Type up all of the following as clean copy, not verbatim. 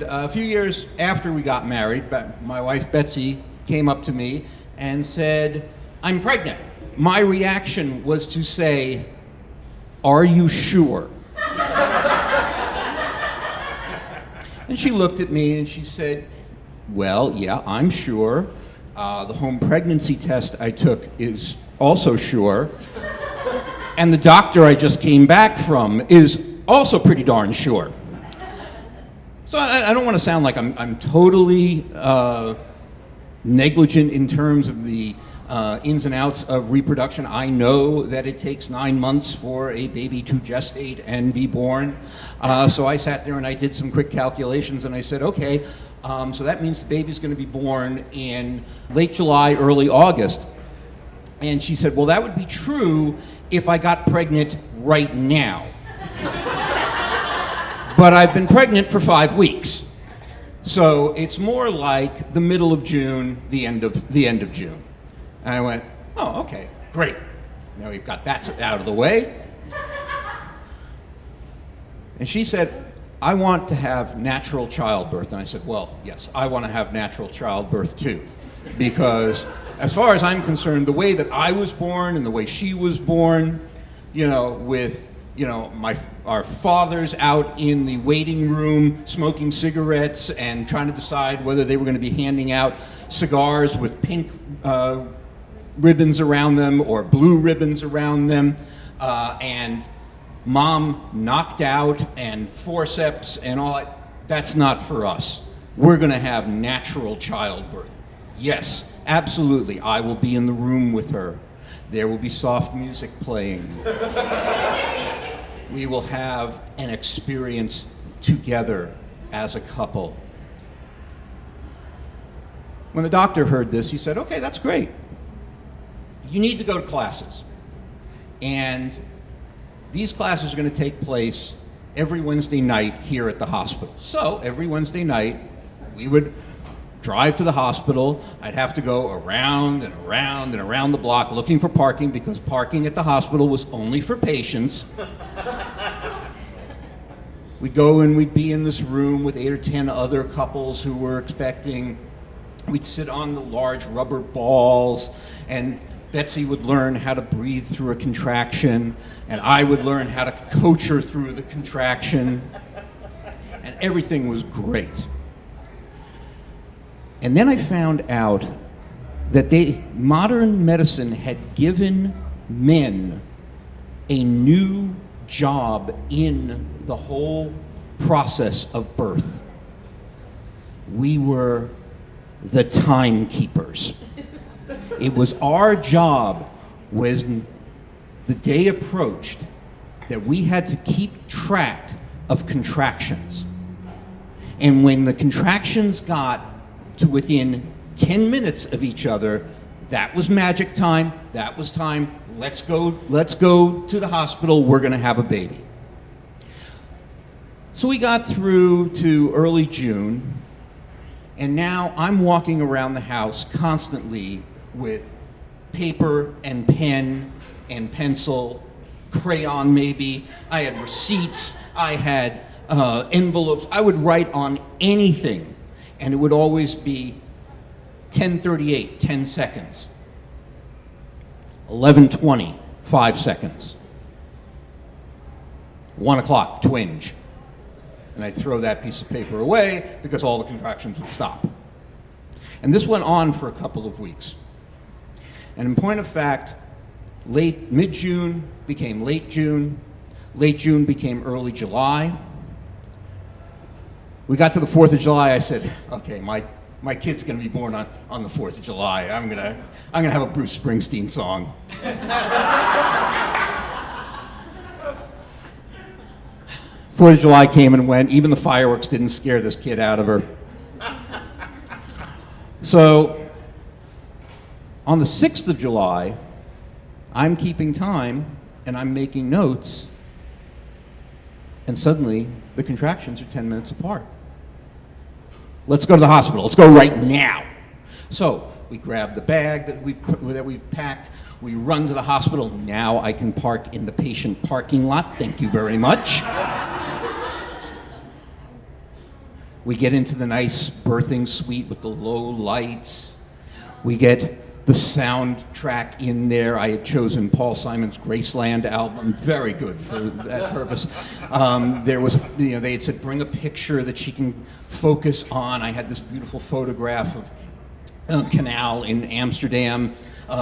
A few years after we got married, my wife Betsy came up to me and said, "I'm pregnant." My reaction was to say, "Are you sure?" And she looked at me and she said, "Well, yeah, I'm sure. The home pregnancy test I took is also sure. And the doctor I just came back from is also pretty darn sure." So I don't want to sound like I'm totally negligent in terms of the ins and outs of reproduction. I know that it takes 9 months for a baby to gestate and be born. So I sat there and I did some quick calculations and I said, okay, so that means the baby's going to be born in late July, early August. And she said, well, that would be true if I got pregnant right now. But I've been pregnant for 5 weeks. So it's more like the middle of June, the end of June. And I went, oh, okay, great. Now we've got that out of the way. And she said, I want to have natural childbirth. And I said, well, yes, I want to have natural childbirth too. Because as far as I'm concerned, the way that I was born and the way she was born, with our fathers out in the waiting room smoking cigarettes and trying to decide whether they were going to be handing out cigars with pink ribbons around them or blue ribbons around them, and mom knocked out and forceps and all that. That's not for us. We're going to have natural childbirth. Yes, absolutely. I will be in the room with her. There will be soft music playing. We will have an experience together as a couple. When the doctor heard this, he said, okay, that's great. You need to go to classes. And these classes are going to take place every Wednesday night here at the hospital. So every Wednesday night, we would drive to the hospital. I'd have to go around and around and around the block looking for parking because parking at the hospital was only for patients. We'd go and we'd be in this room with 8 or 10 other couples who were expecting. We'd sit on the large rubber balls, and Betsy would learn how to breathe through a contraction, and I would learn how to coach her through the contraction, and everything was great. And then I found out that modern medicine had given men a new job in the whole process of birth. We were the timekeepers. It was our job when the day approached that we had to keep track of contractions. And when the contractions got to within 10 minutes of each other, that was magic time, that was time, let's go to the hospital, we're gonna have a baby. So we got through to early June, and now I'm walking around the house constantly with paper and pen and pencil, crayon maybe. I had receipts, I had envelopes. I would write on anything, and it would always be 10:38, 10 seconds. 11:20, 5 seconds. 1 o'clock, twinge. And I'd throw that piece of paper away because all the contractions would stop. And this went on for a couple of weeks. And in point of fact, mid-June became late June became early July. We got to the 4th of July, I said, okay, my kid's gonna be born on the 4th of July. I'm gonna have a Bruce Springsteen song. 4th of July came and went. Even the fireworks didn't scare this kid out of her. So, on the 6th of July, I'm keeping time and I'm making notes, and suddenly the contractions are 10 minutes apart. Let's go to the hospital. Let's go right now. So we grab the bag that we've packed. We run to the hospital. Now I can park in the patient parking lot. Thank you very much. We get into the nice birthing suite with the low lights. We get the soundtrack in there. I had chosen Paul Simon's Graceland album, very good for that purpose. There was, they had said, bring a picture that she can focus on. I had this beautiful photograph of a canal in Amsterdam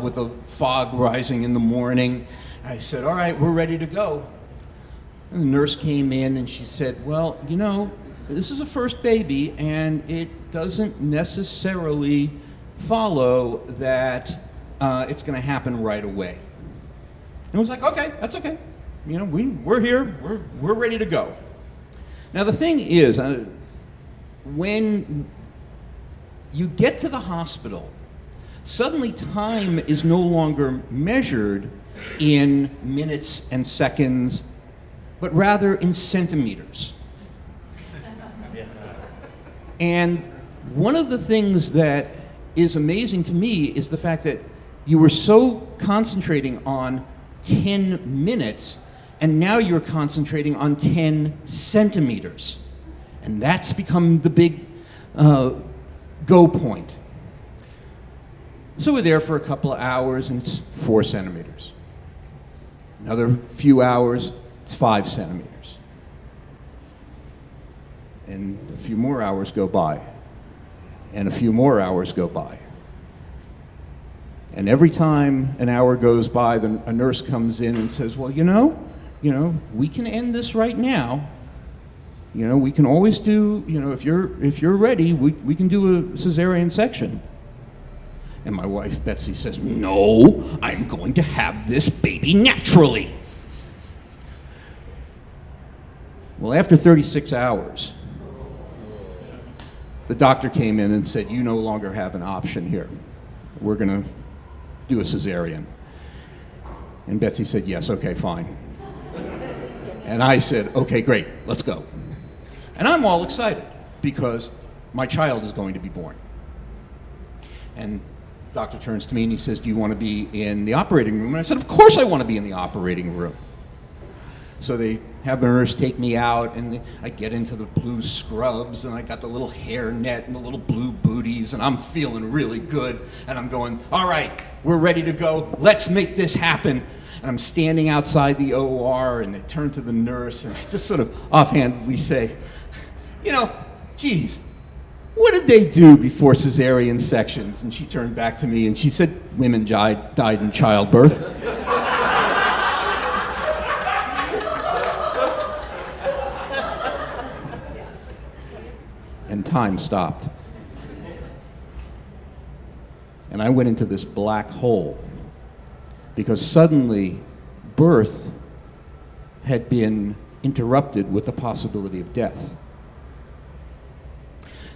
with the fog rising in the morning. I said, all right, we're ready to go. And the nurse came in and she said, well, this is a first baby, and it doesn't necessarily follow that it's going to happen right away. And I was like, okay, that's okay. We're here. We're ready to go. Now the thing is, when you get to the hospital, suddenly time is no longer measured in minutes and seconds, but rather in centimeters. And one of the things that is amazing to me is the fact that you were so concentrating on 10 minutes, and now you're concentrating on 10 centimeters. And that's become the big go point. So we're there for a couple of hours, and it's 4 centimeters. Another few hours, it's 5 centimeters. And a few more hours go by. And a few more hours go by. And every time an hour goes by, a nurse comes in and says, well, we can end this right now. We can always do, if you're ready, we can do a cesarean section. And my wife, Betsy, says, no, I'm going to have this baby naturally. Well, after 36 hours, the doctor came in and said, you no longer have an option here. We're going to do a cesarean. And Betsy said, yes, okay, fine. And I said, okay, great, let's go. And I'm all excited because my child is going to be born. And the doctor turns to me and he says, do you want to be in the operating room? And I said, of course I want to be in the operating room. So they have the nurse take me out, and I get into the blue scrubs, and I got the little hair net and the little blue booties, and I'm feeling really good. And I'm going, all right, we're ready to go. Let's make this happen. And I'm standing outside the OR, and I turn to the nurse, and I just sort of offhandedly say, geez, what did they do before cesarean sections? And she turned back to me, and she said, women died in childbirth. And time stopped. And I went into this black hole because suddenly birth had been interrupted with the possibility of death.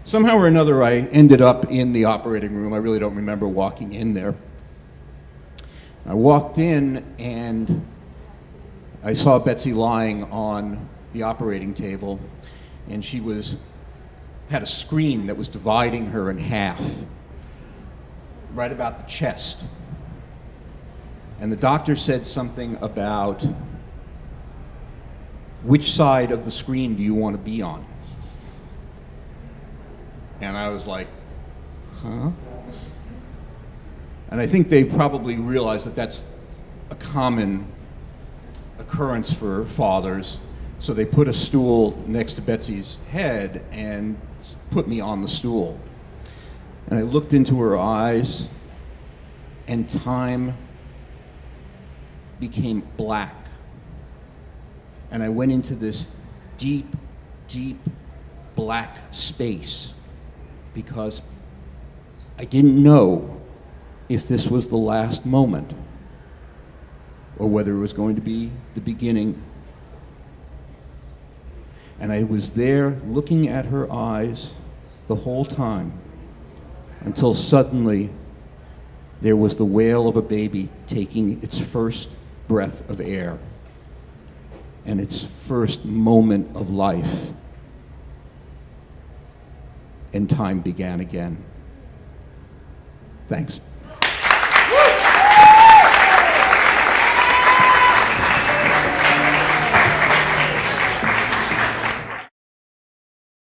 Somehow or another, I ended up in the operating room. I really don't remember walking in there. I walked in and I saw Betsy lying on the operating table, and she had a screen that was dividing her in half, right about the chest. And the doctor said something about, which side of the screen do you want to be on? And I was like, huh? And I think they probably realized that that's a common occurrence for fathers. So they put a stool next to Betsy's head and put me on the stool. And I looked into her eyes, and time became black. And I went into this deep, deep black space because I didn't know if this was the last moment or whether it was going to be the beginning. And I was there looking at her eyes the whole time until suddenly there was the wail of a baby taking its first breath of air and its first moment of life. And time began again. Thanks.